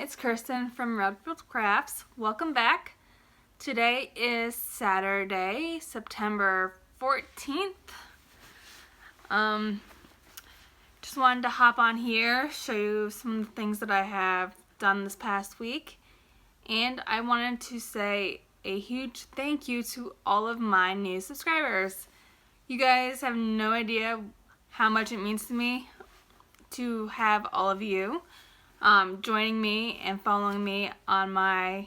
it's Kirsten from Unraveled Crafts. Welcome back. Today is Saturday, September 14th. Just wanted to hop on here, show you some of the things that I have done this past week. And I wanted to say a huge thank you to all of my new subscribers. You guys have no idea how much it means to me to have all of you joining me and following me on my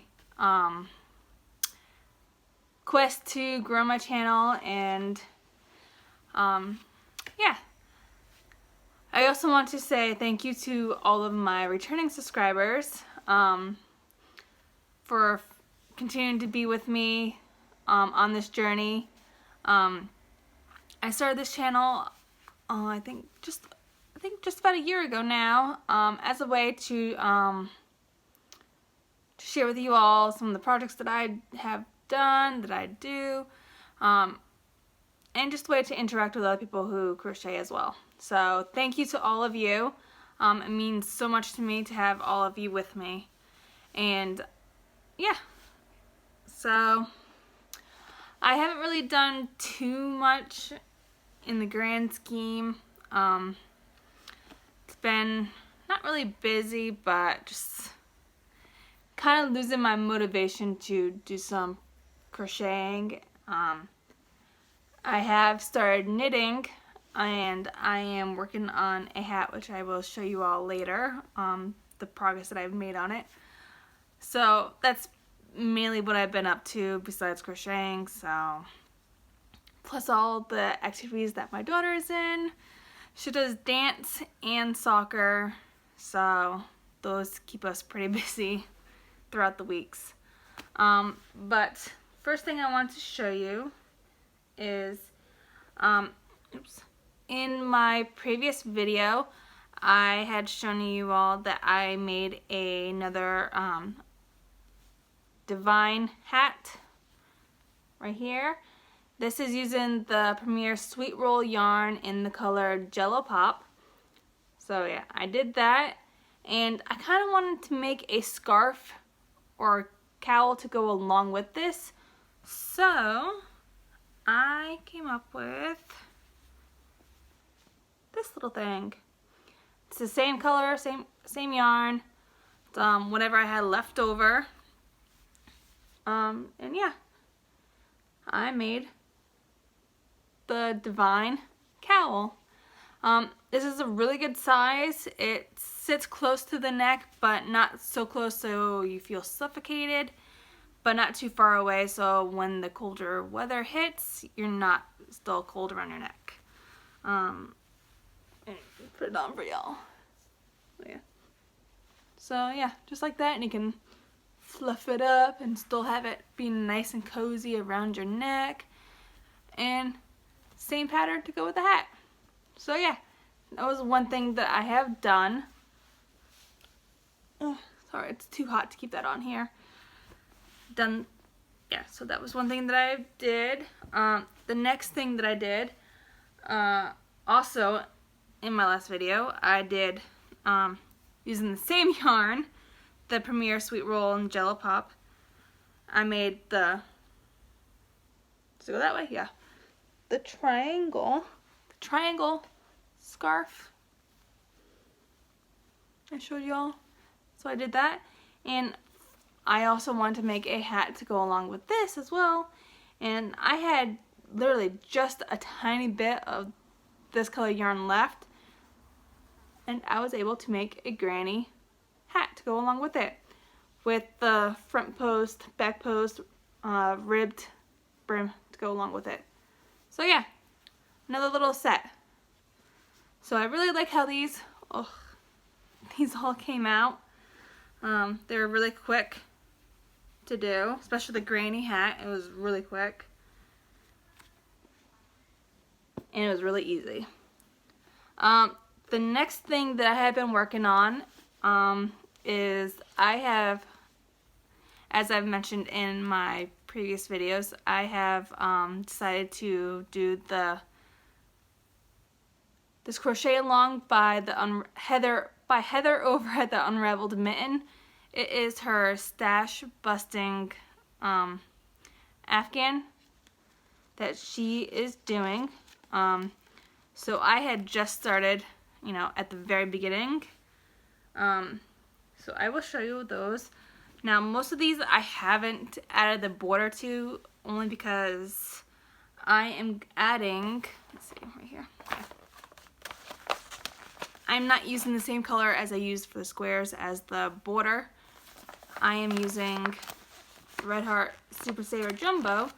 quest to grow my channel. And yeah, I also want to say thank you to all of my returning subscribers for continuing to be with me on this journey. I started this channel I think just about a year ago now, as a way to share with you all some of the projects that I have done, that I do, and just a way to interact with other people who crochet as well. So thank you to all of you. It means so much to me to have all of you with me. And yeah, so I haven't really done too much in the grand scheme. It's been not really busy, but just kind of losing my motivation to do some crocheting. I have started knitting, and I am working on a hat, which I will show you all later, the progress that I've made on it. So that's mainly what I've been up to besides crocheting. So plus all the activities that my daughter is in. She does dance and soccer, so those keep us pretty busy throughout the weeks. But first thing I want to show you is, in my previous video, I had shown you all that I made another divine hat right here. This is using the Premier Sweet Roll yarn in the color Jello Pop. So yeah, I did that, and I kind of wanted to make a scarf or cowl to go along with this. So I came up with this little thing. It's the same color, same yarn, whatever I had left over. And yeah, I made the divine cowl. This is a really good size. It sits close to the neck, but not so close so you feel suffocated, but not too far away so when the colder weather hits, you're not still cold around your neck. Put it on for y'all. So yeah, just like that, and you can fluff it up and still have it be nice and cozy around your neck. And same pattern to go with the hat. So yeah, that was one thing that I have done. Sorry, it's too hot to keep that on here. Yeah, so that was one thing that I did. The next thing that I did, also in my last video, I did, using the same yarn, the Premier Sweet Roll and Jello Pop. I made does it go that way? Yeah. The triangle scarf I showed y'all. So I did that, and I also wanted to make a hat to go along with this as well, and I had literally just a tiny bit of this color yarn left, and I was able to make a granny hat to go along with it, with the front post, back post, ribbed brim to go along with it. So yeah, another little set. So I really like how these all came out. They were really quick to do, especially the granny hat. It was really quick, and it was really easy. The next thing that I have been working on is I have, as I've mentioned in my previous videos, I have decided to do this crochet along by Heather over at the Unraveled Mitten. It is her stash busting Afghan that she is doing. So I had just started, you know, at the very beginning. So I will show you those. Now most of these I haven't added the border to, only because I am adding, let's see, right here. I'm not using the same color as I used for the squares as the border. I am using Red Heart Super Saver Jumbo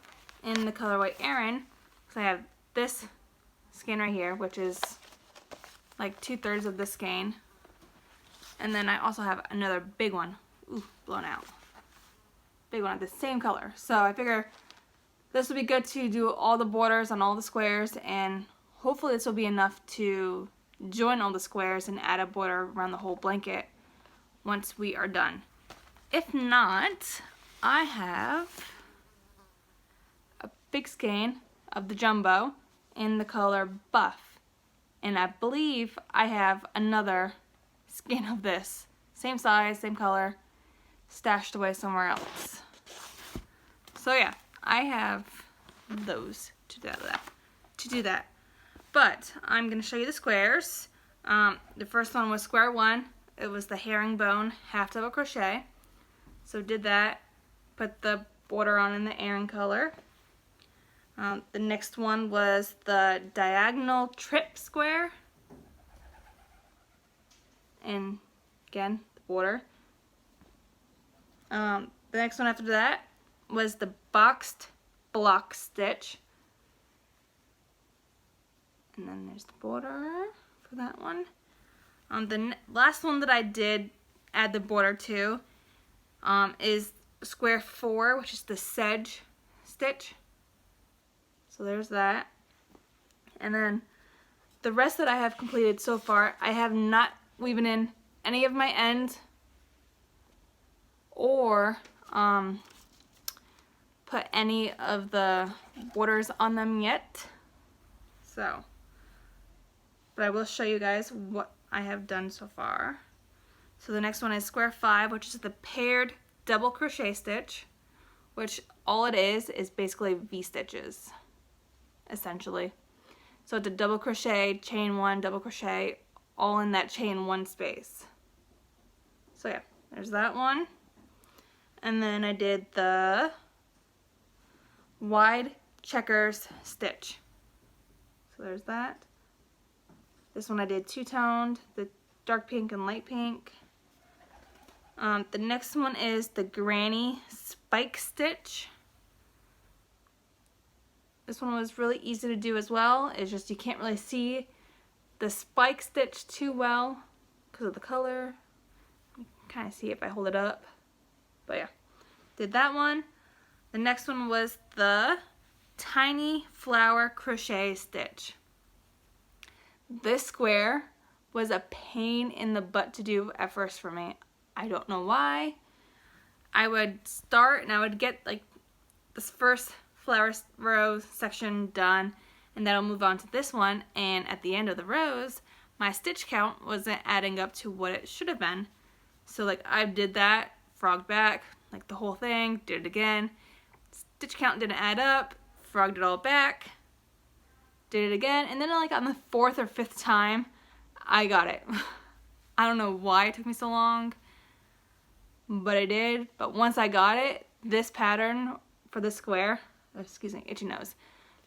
in the colorway Aaron, because I have this skein right here, which is like 2/3 of this skein. And then I also have another big one. Ooh, blown out. Big one of the same color. So I figure this will be good to do all the borders on all the squares, and hopefully this will be enough to join all the squares and add a border around the whole blanket once we are done. If not, I have a big skein of the jumbo in the color buff, and I believe I have another skein of this, same size, same color, stashed away somewhere else. So yeah, I have those to do that. But I'm going to show you the squares. The first one was square one. It was the herringbone half double crochet. So did that. Put the border on in the Aaron color. The next one was the diagonal trip square. And again, the border. The next one after that was the boxed block stitch. And then there's the border for that one. The last one that I did add the border to is square 4, which is the sedge stitch. So there's that. And then the rest that I have completed so far, I have not weaving in any of my ends or put any of the borders on them yet. So, but I will show you guys what I have done so far. So the next one is square 5, which is the paired double crochet stitch, which all it is basically V-stitches, essentially. So it's a double crochet, chain 1, double crochet, all in that chain 1 space. So yeah, there's that one. And then I did the wide checkers stitch. So there's that. This one I did two-toned, the dark pink and light pink. The next one is the granny spike stitch. This one was really easy to do as well. It's just you can't really see the spike stitch too well because of the color. You can kind of see it if I hold it up. But yeah, did that one. The next one was the tiny flower crochet stitch. This square was a pain in the butt to do at first for me. I don't know why. I would start and I would get like this first flower row section done, and then I'll move on to this one, and at the end of the rows my stitch count wasn't adding up to what it should have been. So like I did that, frogged back, like the whole thing, did it again, stitch count didn't add up, frogged it all back, did it again, and then like on the 4th or 5th time I got it. I don't know why it took me so long, but I did. But once I got it, this pattern for this square, excuse me, itchy nose,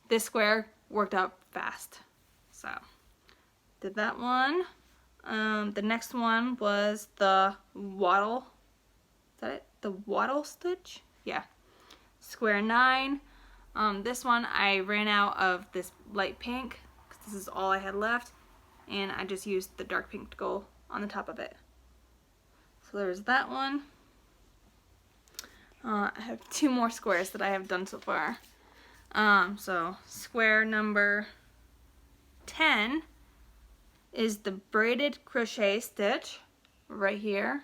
this square worked out fast. So did that one. The next one was the wattle, is that it? The wattle stitch? Yeah. Square 9. This one I ran out of this light pink because this is all I had left, and I just used the dark pink to go on the top of it. So there's that one. I have 2 more squares that I have done so far. So square number 10 is the braided crochet stitch right here.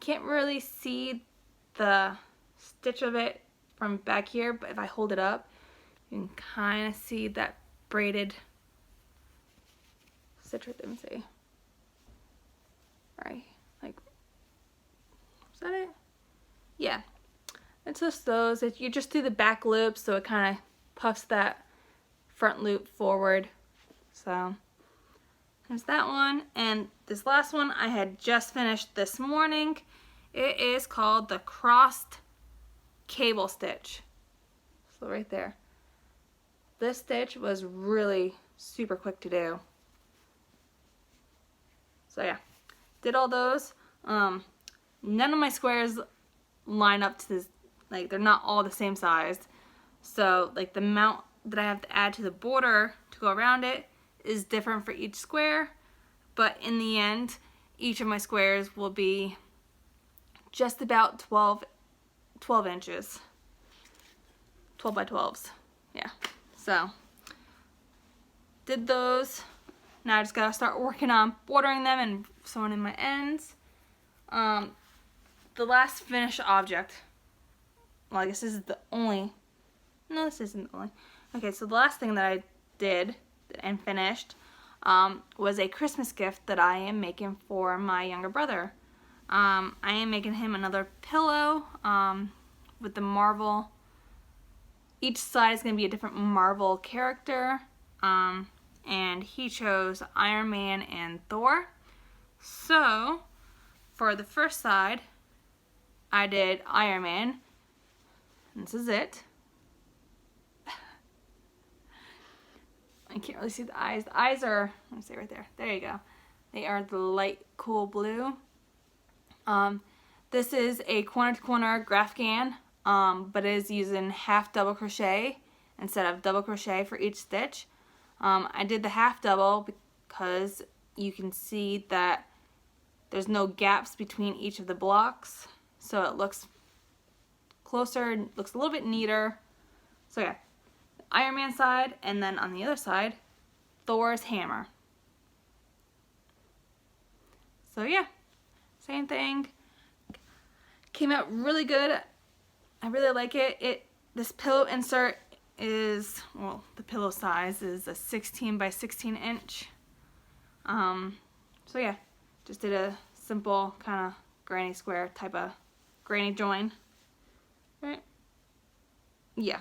Can't really see the stitch of it from back here, but if I hold it up, you can kind of see that braided stitch right there. Let me see. Right, like that it? Yeah. It's just those. You just do the back loop so it kind of puffs that front loop forward. So there's that one. And this last one I had just finished this morning. It is called the crossed cable stitch. So right there. This stitch was really super quick to do. So yeah, did all those. None of my squares line up to this, like they're not all the same size. So like the amount that I have to add to the border to go around it is different for each square. But in the end, each of my squares will be just about 12 inches. 12 by 12s, yeah. So, did those. Now I just gotta start working on bordering them and sewing in my ends. The last finished object, well, I guess this is the only, no, this isn't the only. Okay, so the last thing that I did and finished was a Christmas gift that I am making for my younger brother. I am making him another pillow with the Marvel. Each side is going to be a different Marvel character, and he chose Iron Man and Thor. So, for the first side, I did Iron Man. This is it. I can't really see the eyes. The eyes are, let me see right there. There you go. They are the light cool blue. This is a corner to corner Grafghan, but it is using half double crochet instead of double crochet for each stitch. I did the half double because you can see that there's no gaps between each of the blocks, so it looks closer, looks a little bit neater. So yeah, Iron Man side, and then on the other side, Thor's hammer. So yeah, same thing. Came out really good. I really like it. This pillow insert is, well, the pillow size is a 16 by 16 inch. So yeah, just did a simple kind of granny square type of granny join. Right? Yeah.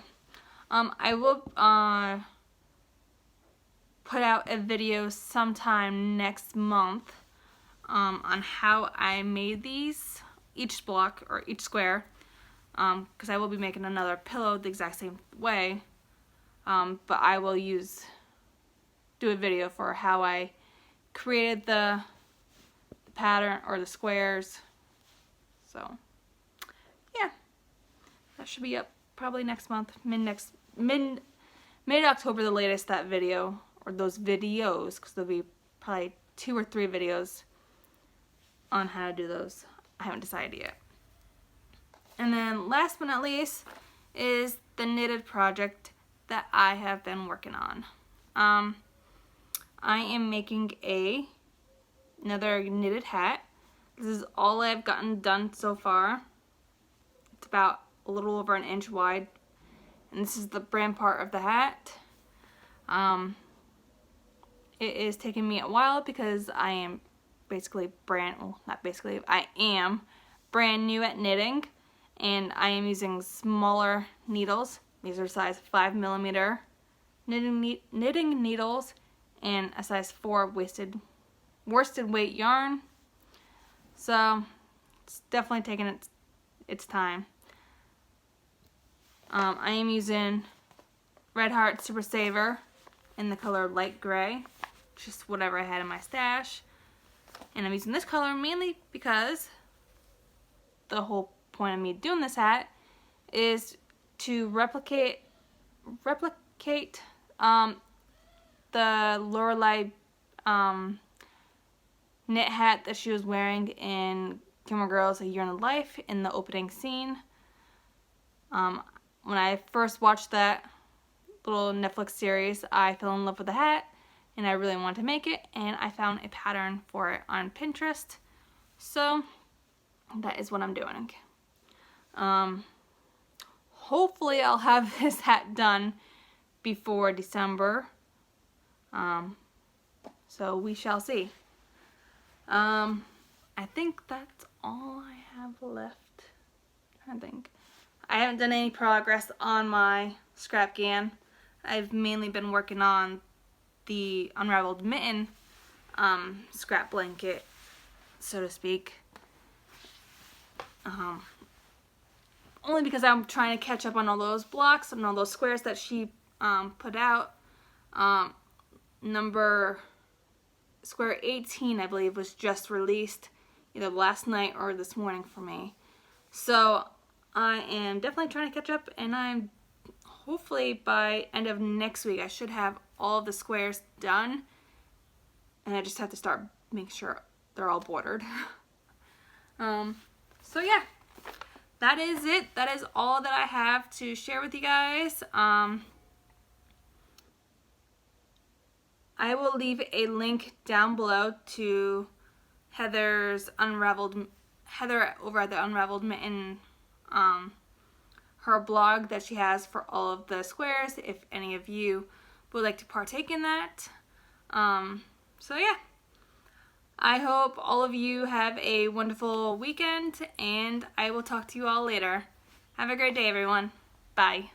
I will put out a video sometime next month on how I made these, each block or each square, because I will be making another pillow the exact same way, but I will do a video for how I created the pattern or the squares. So yeah, that should be up probably next month, mid-October the latest, that video, or those videos, because there'll be probably 2 or 3 videos on how to do those. I haven't decided yet. And then last but not least is the knitted project that I have been working on. I am making another knitted hat. This is all I've gotten done so far. It's about a little over an inch wide, and this is the brand part of the hat. It is taking me a while because I am I am brand new at knitting, and I am using smaller needles. These are size 5mm knitting needles and a size 4 worsted weight yarn. So it's definitely taking its time. I am using Red Heart Super Saver in the color light gray, just whatever I had in my stash. And I'm using this color mainly because the whole point of me doing this hat is to replicate the Lorelei knit hat that she was wearing in Gilmore Girls: A Year in the Life in the opening scene. When I first watched that little Netflix series, I fell in love with the hat, and I really wanted to make it, and I found a pattern for it on Pinterest. So that is what I'm doing. Hopefully I'll have this hat done before December. So we shall see. I think that's all I have left. I think I haven't done any progress on my scrap can. I've mainly been working on the Unraveled Mitten scrap blanket, so to speak. Only because I'm trying to catch up on all those blocks and all those squares that she put out. Square 18, I believe, was just released either last night or this morning for me. So I am definitely trying to catch up, and I'm hopefully by end of next week I should have all of the squares done, and I just have to start making sure they're all bordered. So yeah, that is it. That is all that I have to share with you guys. I will leave a link down below to Heather over at the Unraveled Mitten, her blog that she has for all of the squares, if any of you would like to partake in that. So yeah, I hope all of you have a wonderful weekend, and I will talk to you all later. Have a great day, everyone. Bye.